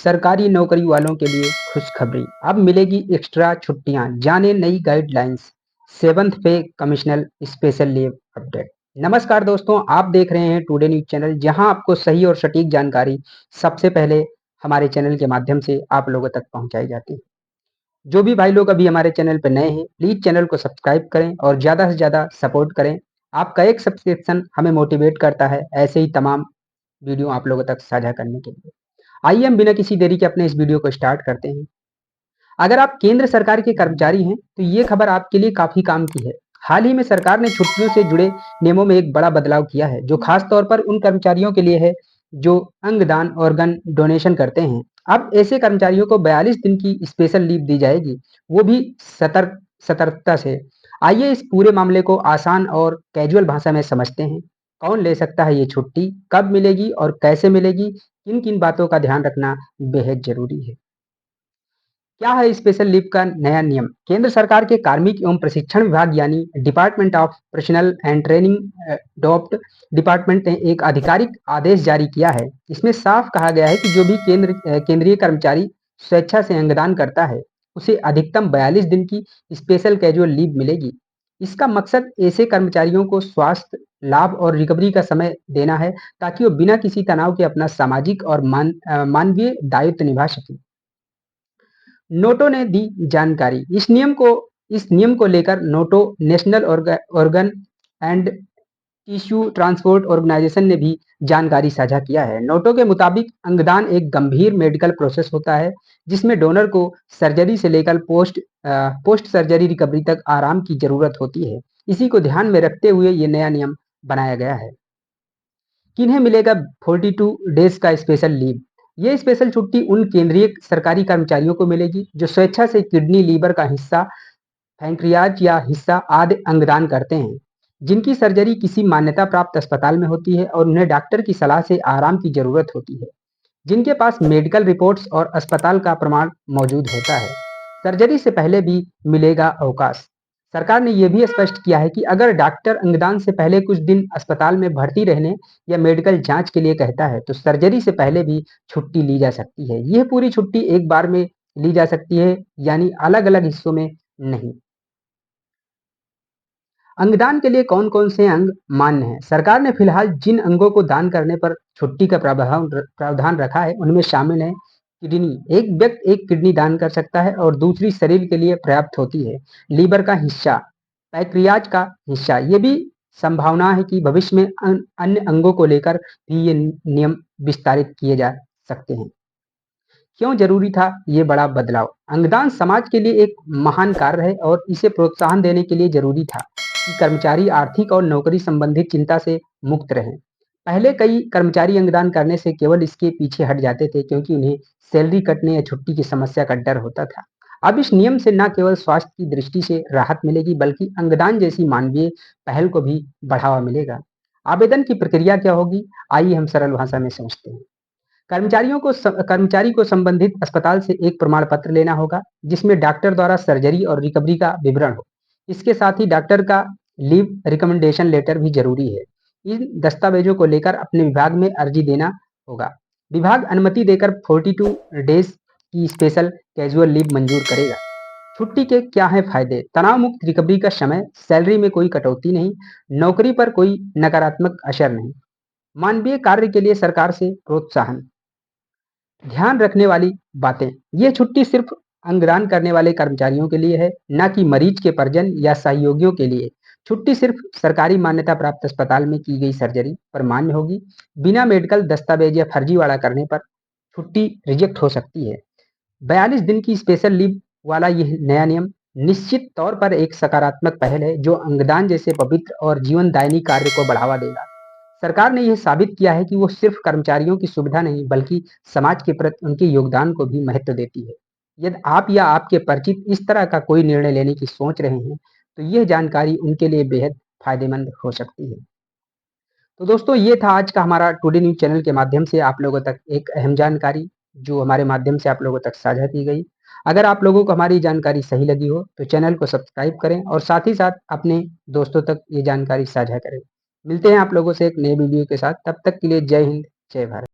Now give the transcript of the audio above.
सरकारी नौकरी वालों के लिए खुशखबरी। अब मिलेगी एक्स्ट्रा छुट्टियां, जाने नई गाइडलाइंस। सेवंथ पे कमिश्नल स्पेशल लीव अपडेट। नमस्कार दोस्तों, आप देख रहे हैं टुडे न्यूज चैनल, जहां आपको सही और सटीक जानकारी सबसे पहले हमारे चैनल के माध्यम से आप लोगों तक पहुंचाई जाती है। जो भी भाई लोग अभी हमारे चैनल पर नए हैं, प्लीज चैनल को सब्सक्राइब करें और ज्यादा से ज्यादा सपोर्ट करें। आपका एक सब्सक्रिप्शन हमें मोटिवेट करता है ऐसे ही तमाम वीडियो आप लोगों तक साझा करने के लिए। आइए हम बिना किसी देरी के अपने इस वीडियो को स्टार्ट करते हैं। अगर आप केंद्र सरकार के कर्मचारी हैं तो ये खबर आपके लिए काफी काम की है। हाल ही में सरकार ने छुट्टियों से जुड़े नियमों में एक बड़ा बदलाव किया है, जो खास तौर पर उन कर्मचारियों के लिए है जो अंगदान ऑर्गन डोनेशन करते हैं। अब ऐसे कर्मचारियों को 42 दिन की स्पेशल लीव दी जाएगी, वो भी सतर्कता से। आइए इस पूरे मामले को आसान और कैजुअल भाषा में समझते हैं। कौन ले सकता है ये छुट्टी, कब मिलेगी और कैसे मिलेगी, किन किन बातों का ध्यान रखना बेहद जरूरी है। क्या है स्पेशल लीव का नया नियम? केंद्र सरकार के कार्मिक एवं प्रशिक्षण विभाग यानी department of personal and training डॉप्ट department ने एक आधिकारिक आदेश जारी किया है। इसमें साफ कहा गया है कि जो भी केंद्रीय कर्मचारी स्वेच्छा से अंगदान करता है, उसे अधिकतम 42 दिन की स्पेशल कैजुअल लीव मिलेगी। इसका मकसद ऐसे कर्मचारियों को स्वास्थ्य लाभ और रिकवरी का समय देना है, ताकि वो बिना किसी तनाव के अपना सामाजिक और मानवीय दायित्व निभा सके। नोटो ने दी जानकारी। इस नियम को लेकर NOTTO national organ and tissue transport organisation ने भी जानकारी साझा किया है। नोटो के मुताबिक अंगदान एक गंभीर मेडिकल प्रोसेस होता है, जिसमें डोनर को सर्जरी से लेकर पोस्ट सर्जरी रिकवरी तक आराम की जरूरत होती है। इसी को ध्यान में रखते हुए ये नया नियम बनाया गया है। किन्हें मिलेगा 42 डेज का स्पेशल लीव? ये स्पेशल छुट्टी उन केंद्रीय सरकारी कर्मचारियों को मिलेगी जो स्वेच्छा से किडनी, लीवर का हिस्सा, पैंक्रियाज या हिस्सा आदि अंगदान करते हैं, जिनकी सर्जरी किसी मान्यता प्राप्त अस्पताल में होती है और उन्हें डॉक्टर की सलाह से आराम की जरूरत होती है, जिनके पास मेडिकल रिपोर्ट्स और अस्पताल का प्रमाण मौजूद होता है। सर्जरी से पहले भी मिलेगा अवकाश। सरकार ने यह भी स्पष्ट किया है कि अगर डॉक्टर अंगदान से पहले कुछ दिन अस्पताल में भर्ती रहने या मेडिकल जांच के लिए कहता है, तो सर्जरी से पहले भी छुट्टी ली जा सकती है। यह पूरी छुट्टी एक बार में ली जा सकती है, यानी अलग अलग हिस्सों में नहीं। अंगदान के लिए कौन कौन से अंग मान्य हैं? सरकार ने फिलहाल जिन अंगों को दान करने पर छुट्टी का प्रावधान रखा है, उनमें शामिल है किडनी। एक व्यक्ति एक किडनी दान कर सकता है और दूसरी शरीर के लिए पर्याप्त होती है। लीवर का हिस्सा, पैक्रियाज का हिस्सा। ये भी संभावना है कि भविष्य में अन्य अंगों को लेकर भी ये नियम विस्तारित किए जा सकते हैं। क्यों जरूरी था ये बड़ा बदलाव? अंगदान समाज के लिए एक महान कार्य है और इसे प्रोत्साहन देने के लिए जरूरी था कि कर्मचारी आर्थिक और नौकरी संबंधित चिंता से मुक्त रहें। पहले कई कर्मचारी अंगदान करने से केवल इसके पीछे हट जाते थे, क्योंकि उन्हें सैलरी कटने या छुट्टी की समस्या का डर होता था। अब इस नियम से न केवल स्वास्थ्य की दृष्टि से राहत मिलेगी, बल्कि अंगदान जैसी मानवीय पहल को भी बढ़ावा मिलेगा। आवेदन की प्रक्रिया क्या होगी? आइए हम सरल भाषा में समझते हैं। कर्मचारी को संबंधित अस्पताल से एक प्रमाण पत्र लेना होगा, जिसमें डॉक्टर द्वारा सर्जरी और रिकवरी का विवरण हो। इसके साथ ही डॉक्टर का लीव रिकमेंडेशन लेटर भी जरूरी है। इन दस्तावेजों को लेकर अपने विभाग में अर्जी देना होगा। विभाग अनुमति देकर 42 डेज की स्पेशल कैजुअल लीव मंजूर करेगा। छुट्टी के क्या है फायदे? तनाव मुक्त रिकवरी का समय, सैलरी में कोई कटौती नहीं, नौकरी पर कोई नकारात्मक असर नहीं, मानवीय कार्य के लिए सरकार से प्रोत्साहन। ध्यान रखने वाली बातें: ये छुट्टी सिर्फ अंगदान करने वाले कर्मचारियों के लिए है, न कि मरीज के परिजन या सहयोगियों के लिए। छुट्टी सिर्फ सरकारी मान्यता प्राप्त अस्पताल में की गई सर्जरी पर मान्य होगी। बिना मेडिकल दस्तावेज या फर्जीवाड़ा करने पर छुट्टी रिजेक्ट हो सकती है। 42 दिन की स्पेशल लीव वाला यह नया नियम निश्चित तौर पर एक सकारात्मक पहल है, जो अंगदान जैसे पवित्र और जीवनदायिनी कार्य को बढ़ावा देगा। सरकार ने यह साबित किया है कि वो सिर्फ कर्मचारियों की सुविधा नहीं, बल्कि समाज के प्रति उनके योगदान को भी महत्व देती है। यदि आप या आपके परिचित इस तरह का कोई निर्णय लेने की सोच रहे हैं, तो यह जानकारी उनके लिए बेहद फायदेमंद हो सकती है। तो दोस्तों, ये था आज का हमारा टुडे न्यूज चैनल के माध्यम से आप लोगों तक एक अहम जानकारी, जो हमारे माध्यम से आप लोगों तक साझा की गई। अगर आप लोगों को हमारी जानकारी सही लगी हो, तो चैनल को सब्सक्राइब करें और साथ ही साथ अपने दोस्तों तक ये जानकारी साझा करें। मिलते हैं आप लोगों से एक नए वीडियो के साथ। तब तक के लिए जय हिंद, जय भारत।